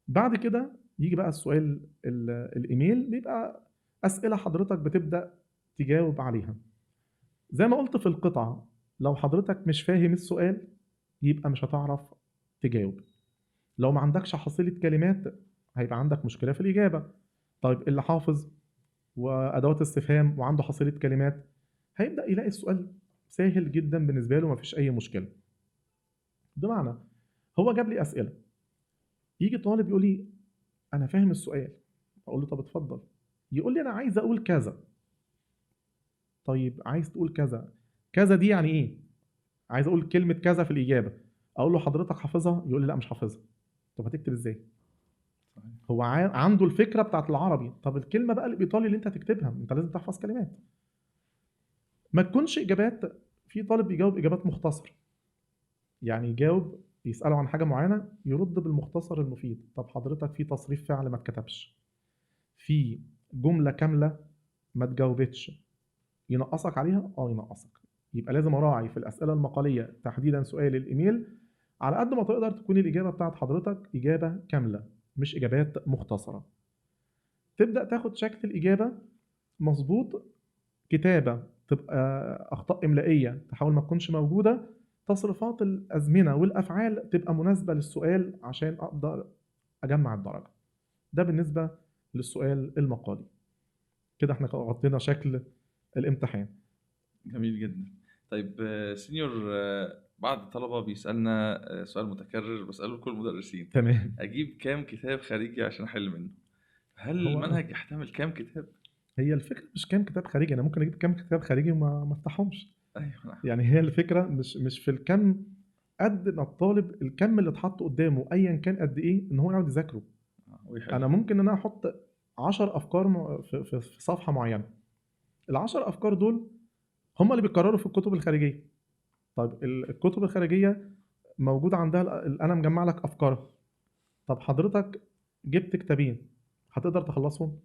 بعد كده يجي بقى السؤال الايميل، بيبقى اسئله حضرتك بتبدا تجاوب عليها. زي ما قلت في القطعه، لو حضرتك مش فاهم السؤال يبقى مش هتعرف تجاوب. لو ما عندكش حصيلة كلمات هيبقى عندك مشكلة في الإجابة. طيب اللي حافظ وأدوات استفهام وعنده حصيلة كلمات هيبدأ يلاقي السؤال سهل جدا بالنسبة له، مفيش أي مشكلة. بمعنى هو جاب لي أسئلة، يجي طالب يقول لي أنا فاهم السؤال، أقول له طب اتفضل. يقول لي أنا عايز أقول كذا. طيب عايز تقول كذا، كذا دي يعني إيه؟ عايز أقول كلمة كذا في الإجابة. أقول له حضرتك حافظها؟ يقول لي لا مش حافظها. طب هتكتب إزاي؟ صحيح. هو عنده الفكره بتاعت العربي، طب الكلمه بقى الايطالي اللي انت هتكتبها انت لازم تحفظ كلمات. ما تكونش اجابات، في طالب بيجاوب اجابات مختصره، يعني يجاوب يساله عن حاجه معينه يرد بالمختصر المفيد. طب حضرتك في تصريف فعل ما اتكتبش، في جمله كامله ما اتجاوبتش، ينقصك عليها؟ ينقصك. يبقى لازم اراعي في الاسئله المقاليه تحديدا سؤال الايميل على قد ما تقدر تكون الاجابه بتاعت حضرتك اجابه كامله مش اجابات مختصره. تبدا تاخد شكل الاجابه مظبوط، كتابة تبقى أخطاء إملائية تحاول ما تكونش موجودة، تصريفات الأزمنة والأفعال تبقى مناسبة للسؤال عشان أقدر أجمع الدرجة. ده بالنسبة للسؤال المقالي. كده احنا غطينا شكل الامتحان. جميل جدا. طيب سينيور، بعض الطلبة بيسألنا سؤال متكرر بسأله لكل المدرسين: تمام. أجيب كام كتاب خارجي عشان أحل منه؟ هل هو المنهج يحتمل كام كتاب؟ هي الفكرة مش كام كتاب خارجي، أنا ممكن أجيب كام كتاب خارجي وما ما أفتحهمش. أيوه نعم. يعني هي الفكرة مش في الكم، قد ما الطالب الكم اللي اتحط قدامه أيا كان قد إيه إن هو يقعد يذاكره. ويحل. انا ممكن ان انا احط 10 افكار في صفحه معينه. العشر افكار دول هم اللي بيتكرروا في الكتب الخارجيه. طيب الكتب الخارجيه موجود عندها انا مجمع لك افكارها. طب حضرتك جبت كتابين هتقدر تخلصهم؟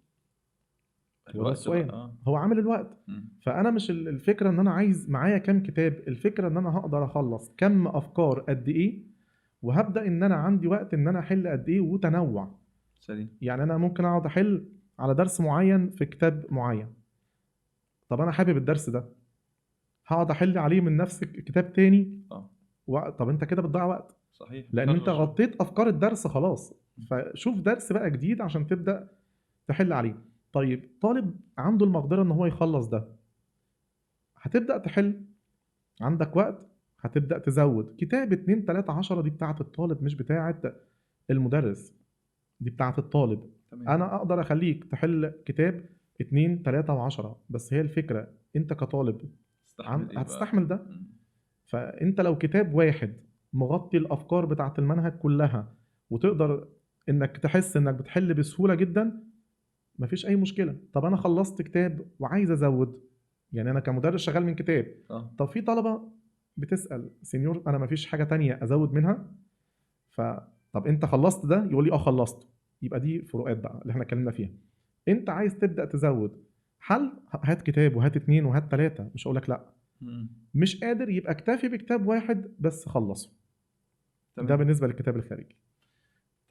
هو ده الوقت بقى السؤال، هو عامل الوقت. فانا مش الفكره ان انا عايز معايا كام كتاب، الفكره ان انا هقدر اخلص كم افكار قد ايه، وهبدا ان انا عندي وقت ان انا احل قد ايه وتنوع. سليم. يعني انا ممكن اقعد احل على درس معين في كتاب معين. طب انا حابب الدرس ده، هقعد احل عليه من نفس كتاب تاني. اه طب انت كده بتضيع وقت، صحيح. لان فرق انت الشغل. غطيت افكار الدرس خلاص. فشوف درس بقى جديد عشان تبدا تحل عليه. طيب طالب عنده المقدره ان هو يخلص ده، هتبدا تحل، عندك وقت، هتبدا تزود كتاب 2 3 10. دي بتاعه الطالب مش بتاعه المدرس، دي بتاعه الطالب. تمام. انا اقدر اخليك تحل كتاب 2 3 و10، بس هي الفكره انت كطالب استحمل ايه بقى؟ هتستحمل ده. فانت لو كتاب واحد مغطي الافكار بتاعه المنهج كلها وتقدر انك تحس انك بتحل بسهوله جدا، مفيش اي مشكله. طب انا خلصت كتاب وعايز ازود، يعني انا كمدرس شغال من كتاب. طب في طلبه بتسال سينيور انا مفيش حاجه تانية ازود منها، طب انت خلصت ده؟ يقول لي خلصت. يبقى دي فروقات بقى اللي احنا اتكلمنا فيها. انت عايز تبدا تزود حل، هات كتاب وهات 2 وهات 3، مش هقول لك لا. مش قادر يبقى اكتفي بكتاب واحد بس خلصه. ده تمام. بالنسبة للكتاب الخارجي.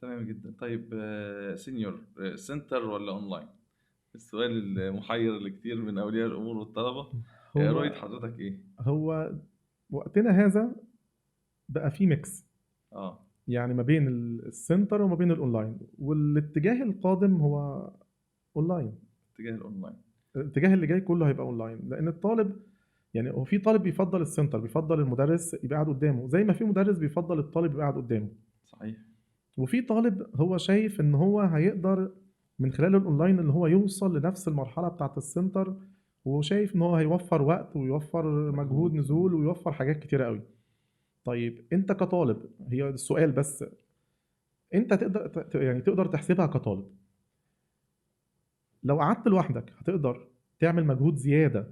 تمام جدا. طيب سينيور، سنتر ولا اونلاين؟ السؤال المحير لكتير من اولياء الامور والطلبه. رؤيه هو حضرتك ايه؟ هو وقتنا هذا بقى فيه ميكس، اه. يعني ما بين السنتر وما بين الاونلاين، والاتجاه القادم هو اونلاين. اتجاه الاونلاين. الاتجاه اللي جاي كله هيبقى اونلاين، لان الطالب يعني هو في طالب بيفضل السنتر، بيفضل المدرس يبقى قاعد قدامه، زي ما في مدرس بيفضل الطالب يبقى قاعد قدامه. صحيح. وفي طالب هو شايف ان هو هيقدر من خلال الاونلاين ان هو يوصل لنفس المرحله بتاعه السنتر، وشايف ان هو هيوفر وقت ويوفر مجهود مجهود. نزول ويوفر حاجات كتيره قوي. طيب انت كطالب، هي السؤال بس، انت تقدر يعني تقدر تحسبها كطالب، لو قعدت لوحدك هتقدر تعمل مجهود زياده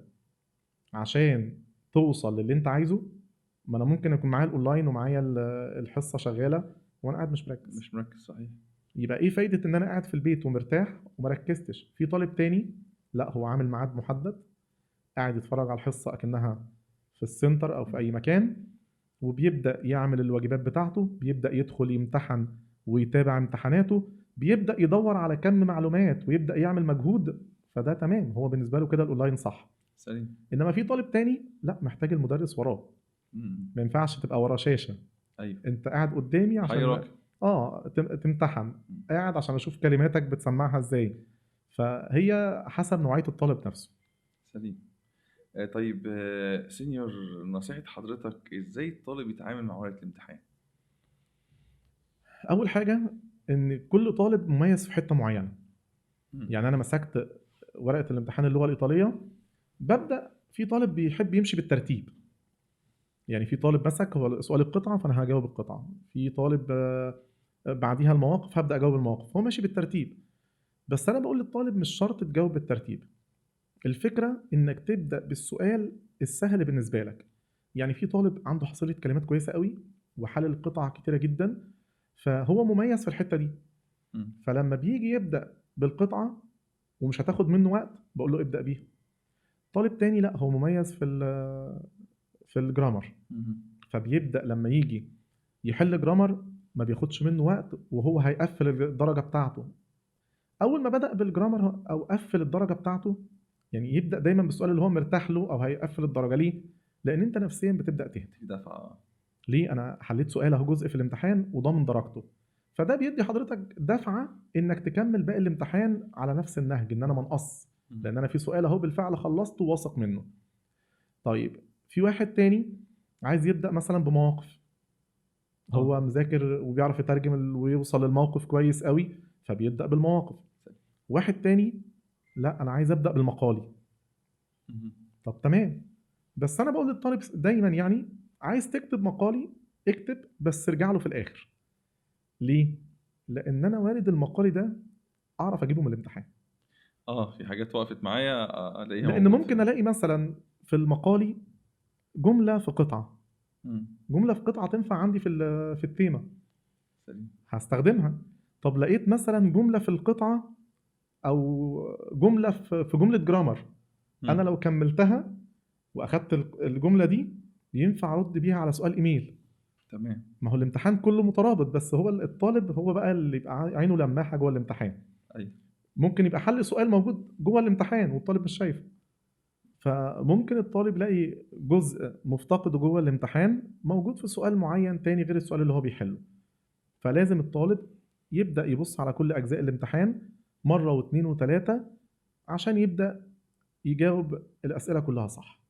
عشان توصل للي انت عايزه؟ ما انا ممكن يكون معايا الاونلاين ومعايا الحصه شغاله وانا قاعد مش مركز. مش مركز. صحيح. يبقى ايه فايده ان انا قاعد في البيت ومرتاح ومركزتش؟ في طالب تاني لا، هو عامل ميعاد محدد، قاعد يتفرج على الحصه اكنها في السنتر او في اي مكان، وبيبدا يعمل الواجبات بتاعته، بيبدا يدخل يمتحن ويتابع امتحاناته، بيبدا يدور على كم معلومات ويبدا يعمل مجهود. فده تمام، هو بالنسبه له كده الاونلاين صح. سليم. انما في طالب تاني لا، محتاج المدرس وراه، مم. ما ينفعش تبقى ورا شاشه، ايوه. انت قاعد قدامي عشان حيرك. تمتحن، قاعد عشان اشوف كلماتك بتسمعها ازاي. فهي حسب نوعيه الطالب نفسه. سليم. طيب سينيور، نصيحة حضرتك ازاي الطالب يتعامل مع ورقة الامتحان؟ اول حاجه ان كل طالب مميز في حته معينه. مم. يعني انا مسكت ورقه الامتحان اللغه الايطاليه، ببدا في طالب بيحب يمشي بالترتيب، يعني في طالب مسك هو سؤال القطعه فانا هجاوب القطعه، في طالب بعديها المواقف هبدا اجاوب المواقف، هو ماشي بالترتيب. بس انا بقول للطالب مش شرط تجاوب بالترتيب، الفكره انك تبدا بالسؤال السهل بالنسبه لك. يعني في طالب عنده حصيله كلمات كويسه قوي وحلل قطع كتيره جدا، فهو مميز في الحته دي، مم. فلما بيجي يبدا بالقطعه ومش هتاخد منه وقت بقول له ابدا بيها. طالب تاني لا، هو مميز في الجرامر، مم. فبيبدا لما يجي يحل جرامر ما بياخدش منه وقت وهو هيقفل الدرجه بتاعته. اول ما بدا بالجرامر او قفل الدرجه بتاعته، يعني يبدا دايما بالسؤال اللي هو مرتاح له او هيقفل الدرجه. ليه؟ لان انت نفسيا بتبدا تهدى. في دفعة. ليه؟ انا حليت سؤال اهو جزء في الامتحان وضامن درجته، فده بيدي حضرتك دفعه انك تكمل باقي الامتحان على نفس النهج، ان انا منقص، مم. لان انا في سؤال اهو بالفعل خلصته واثق منه. طيب في واحد تاني عايز يبدا مثلا بمواقف، هو مذاكر وبيعرف يترجم ويوصل للموقف كويس قوي فبيبدا بالمواقف. واحد تاني لا، انا عايز ابدا بالمقالي. مم. طب تمام، بس انا بقول للطالب دايما يعني عايز تكتب مقالي اكتب، بس ارجع له في الاخر. ليه؟ لان انا وارد المقالي ده اعرف اجيبه من الامتحان، في حاجات وقفت معايا الاقيها لان موجودة ممكن الاقي مثلا في المقالي جمله في قطعه، مم. جمله في قطعه تنفع عندي في التيمه، سليم. هستخدمها. طب لقيت مثلا جمله في القطعه او جمله في جمله جرامر، انا مم. لو كملتها واخدت الجمله دي ينفع ارد بيها على سؤال ايميل. تمام. ما هو الامتحان كله مترابط، بس هو الطالب هو بقى اللي يبقى عينه لماحه جوه الامتحان. ايوه. ممكن يبقى حل سؤال موجود جوه الامتحان والطالب مش شايفه، فممكن الطالب يلاقي جزء مفتقده جوه الامتحان موجود في سؤال معين تاني غير السؤال اللي هو بيحله. فلازم الطالب يبدأ يبص على كل أجزاء الامتحان مرة واثنين وثلاثة عشان يبدأ يجاوب الأسئلة كلها صح.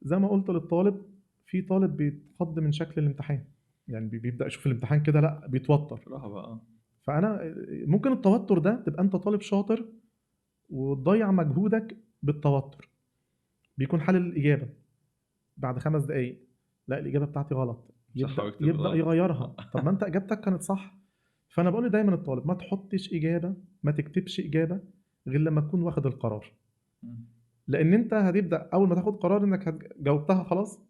زي ما قلت للطالب، في طالب بيتخض من شكل الامتحان، يعني بيبدأ يشوف الامتحان كده لا بيتوتر. رهبة. فأنا ممكن التوتر ده تبقى أنت طالب شاطر وتضيع مجهودك بالتوتر، بيكون حل الإجابة بعد 5 دقايق لا الإجابة بتاعتي غلط، صح يبدأ واكتب يبدأ غلط. يغيرها. طب ما أنت إجابتك كانت صح. فأنا بقول دايما الطالب ما تحطش إجابة، ما تكتبش إجابة غير لما تكون واخد القرار، مم. لأن أنت هتبدأ أول ما تاخد قرار إنك جاوبتها خلاص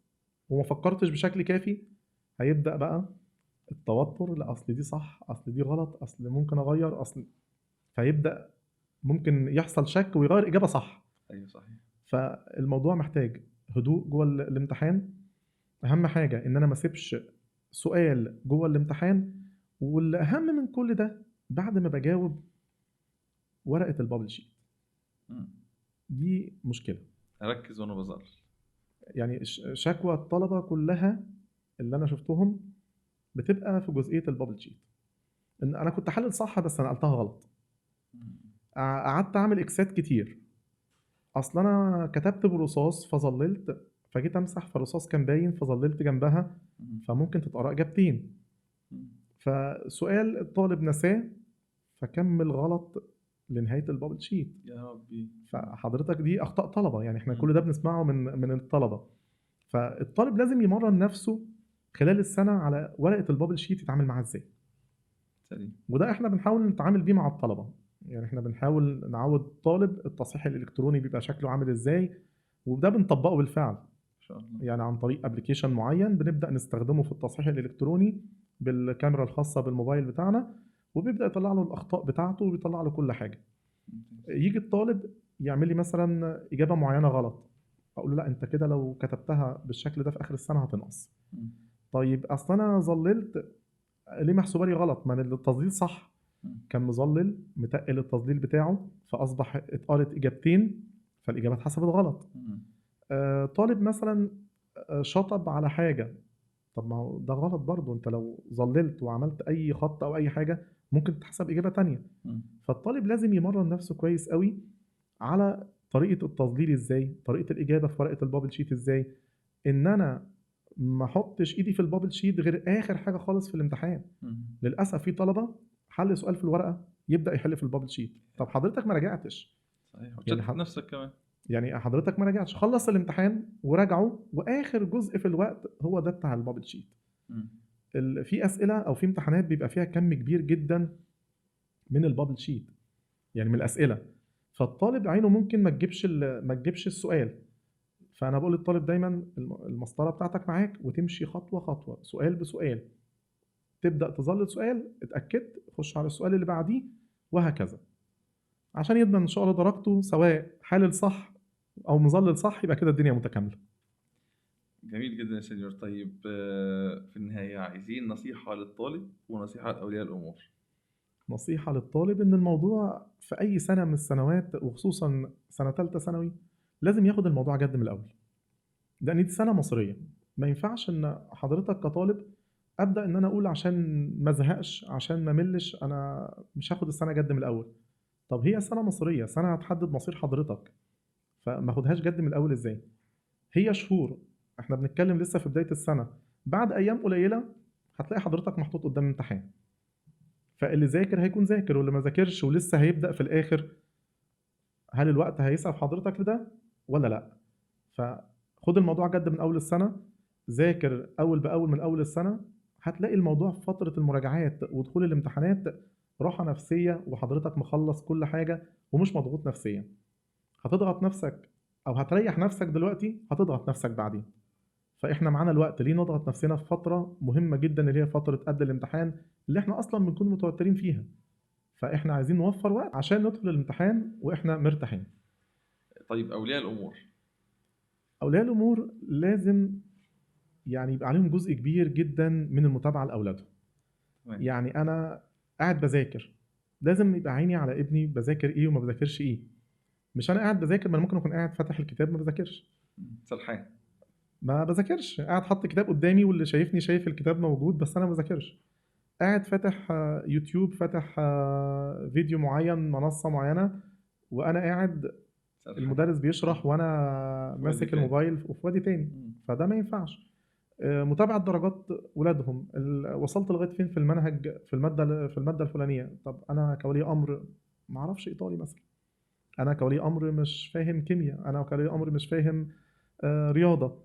وما فكرتش بشكل كافي، هيبدأ بقى التوتر، لا أصل دي صح أصل دي غلط أصل ممكن أغير أصل، فيبدأ ممكن يحصل شك ويغير إجابة صح. ايوه صحيح. فالموضوع محتاج هدوء جوه الامتحان. اهم حاجه ان انا ما اسيبش سؤال جوه الامتحان، والاهم من كل ده بعد ما بجاوب ورقه البابل شيت. مم. دي مشكله. اركز وانا بزعل. يعني شكوى الطلبه كلها اللي انا شفتهم بتبقى في جزئيه البابل شيت، ان انا كنت حلل صح بس انا قلتها غلط. مم. قعدت اعمل اكسات كتير، اصل انا كتبت برصاص فظللت، فجيت امسح فالرصاص كان باين فظللت جنبها، مم. فممكن تتقرا اجابتين. مم. فسؤال الطالب نساه فكمل غلط لنهايه البابل شيت. يا ربي. فحضرتك دي اخطاء طلبه، يعني احنا مم. كل ده بنسمعه من الطلبه. فالطالب لازم يمرن نفسه خلال السنه على ورقه البابل شيت يتعامل معاها ازاي. سليم. وده احنا بنحاول نتعامل بيه مع الطلبه، يعني احنا بنحاول نعود الطالب التصحيح الالكتروني بيبقى شكله عامل ازاي، وده بنطبقه بالفعل. ان شاء الله. يعني عن طريق ابلكيشن معين بنبدا نستخدمه في التصحيح الالكتروني بالكاميرا الخاصه بالموبايل بتاعنا، وبيبدا يطلع له الاخطاء بتاعته وبيطلع له كل حاجه. ممتاز. يجي الطالب يعمل لي مثلا اجابه معينه غلط، اقول له لا انت كده لو كتبتها بالشكل ده في اخر السنه هتنقص. مم. طيب اصل انا ظللت، ليه محسوبه لي غلط؟ ما أنا التظليل صح، مم. كان مظلل متقل التظليل بتاعه فاصبح اتقالت اجابتين فالاجابه اتحسبت غلط. مم. طالب مثلا شطب على حاجه، طب ما هو ده غلط برضه، انت لو ظللت وعملت اي خط او اي حاجه ممكن تحسب اجابه تانية. مم. فالطالب لازم يمرن نفسه كويس قوي على طريقه التظليل ازاي، طريقه الاجابه في ورقه البابل شيت ازاي، ان انا ما احطش ايدي في البابل شيت غير اخر حاجه خالص في الامتحان. مم. للاسف في طلبه حل سؤال في الورقه يبدا يحل في البابل شيت، طب حضرتك ما راجعتش. صحيح. يعني وتشتت نفسك كمان. يعني حضرتك ما راجعتش، خلص الامتحان وراجعه، واخر جزء في الوقت هو ده بتاع البابل شيت. مم. في اسئله او في امتحانات بيبقى فيها كم كبير جدا من البابل شيت، يعني من الاسئله، فالطالب عينه ممكن ما تجيبش السؤال. فانا بقول للطالب دايما المسطره بتاعتك معاك وتمشي خطوه خطوه سؤال بسؤال، تبدا تظلل سؤال اتاكدت خش على السؤال اللي بعديه، وهكذا، عشان يضمن ان شاء الله درجته سواء حالل صح او مظلل صح، يبقى كده الدنيا متكامله. جميل جدا يا سينيور. طيب في النهاية عايزين نصيحة للطالب ونصيحة لأولياء الأمور. نصيحه للطالب ان الموضوع في اي سنه من السنوات وخصوصا سنه ثالثه ثانوي لازم ياخد الموضوع جد من الاول، لان دي سنه مصيريه. ما ينفعش ان حضرتك كطالب ابدا ان انا اقول عشان ما ازهقش عشان ما ملش انا مش هاخد السنه جد من الاول. طب هي سنه مصيريه، سنه هتحدد مصير حضرتك، فما اخدهاش جد من الاول ازاي؟ هي شهور، احنا بنتكلم لسه في بدايه السنه، بعد ايام قليله هتلاقي حضرتك محطوط قدام امتحان، فاللي ذاكر هيكون ذاكر واللي ما ذاكرش ولسه هيبدا في الاخر، هل الوقت هيسعف حضرتك لده ولا لا؟ فخد الموضوع جد من اول السنه، ذاكر اول باول من اول السنه، هتلاقي الموضوع في فتره المراجعات ودخول الامتحانات راحه نفسيه وحضرتك مخلص كل حاجه ومش مضغوط نفسيا. هتضغط نفسك او هتريح نفسك دلوقتي هتضغط نفسك بعدين، فاحنا معانا الوقت ليه نضغط نفسنا في فتره مهمه جدا اللي هي فتره قبل الامتحان اللي احنا اصلا بنكون متوترين فيها، فاحنا عايزين نوفر وقت عشان ندخل الامتحان واحنا مرتاحين. طيب أولياء الأمور. اولياء الامور لازم يعني يبقى عليهم جزء كبير جدا من المتابعه لاولادهم. تمام. يعني انا قاعد بذاكر، لازم يبقى عيني على ابني بذاكر ايه وما بذاكرش ايه. مش انا قاعد بذاكر، ما انا ممكن اكون قاعد فاتح الكتاب ما بذاكرش، سرحان. ما بذاكرش، قاعد حاطط كتاب قدامي واللي شايفني شايف الكتاب موجود بس انا ما بذاكرش، قاعد فاتح يوتيوب، فاتح فيديو معين منصة معينة وانا قاعد سرحان. المدرس بيشرح وانا في وادي ماسك تاني. الموبايل وفي وادي تاني، مم. فده ما ينفعش. متابعة درجات ولادهم، وصلت لغاية فين في المنهج في المادة الفلانية، طب انا كولي امر ما اعرفش ايطالي مثلا، انا كولي امر مش فاهم كيمياء، انا كولي امر مش فاهم رياضة.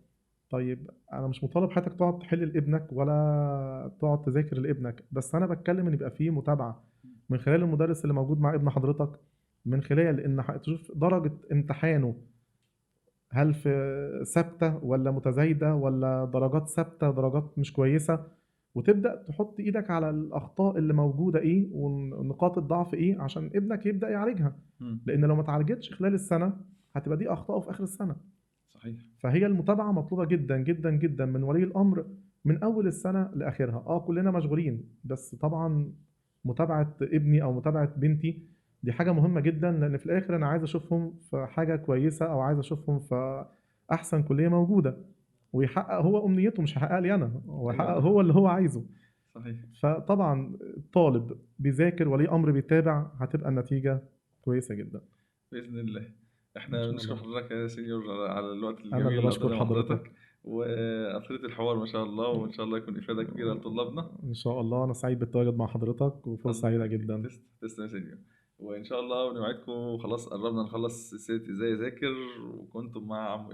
طيب انا مش مطالب حياتك تقعد تحل لابنك ولا تقعد تذاكر لابنك، بس انا بتكلم ان يبقى فيه متابعه من خلال المدرس اللي موجود مع ابن حضرتك، من خلال ان تشوف درجه امتحانه هل في ثابته ولا متزايده ولا درجات ثابته درجات مش كويسه، وتبدا تحط ايدك على الاخطاء اللي موجوده ايه ونقاط الضعف ايه عشان ابنك يبدا يعالجها، مم. لان لو ما اتعالجتش خلال السنه هتبقى دي اخطائه في اخر السنه. صحيح. فهي المتابعة مطلوبة جدا جدا جدا من ولي الأمر من اول السنه لاخرها. كلنا مشغولين، بس طبعا متابعه ابني او متابعه بنتي دي حاجه مهمه جدا، لان في الاخر انا عايز اشوفهم في حاجه كويسه، او عايز اشوفهم في احسن كليه موجوده، ويحقق هو امنيته، مش هيحقق لي انا، هو ايوه يحقق ده هو حقيقي. اللي هو عايزه. صحيح. فطبعا الطالب بيذاكر، ولي امر بيتابع، هتبقى النتيجه كويسه جدا. باذن الله. ان احنا شاء بنشكر الله. حضرتك يا سينيور على الوقت انا الجميل اللي اللي بشكر قضيناه مع حضرتك، حضرتك. واثرت الحوار ما شاء الله، وان شاء الله يكون افاده كبيره لطلابنا. ان شاء الله، انا سعيد بالتواجد مع حضرتك، وفرصه الله سعيده يخليك، جدا. تسلم يا سينيور. وان شاء الله بنوعدكم، خلاص قربنا نخلص سلسله ازاي اذاكر، وكنتم مع عمو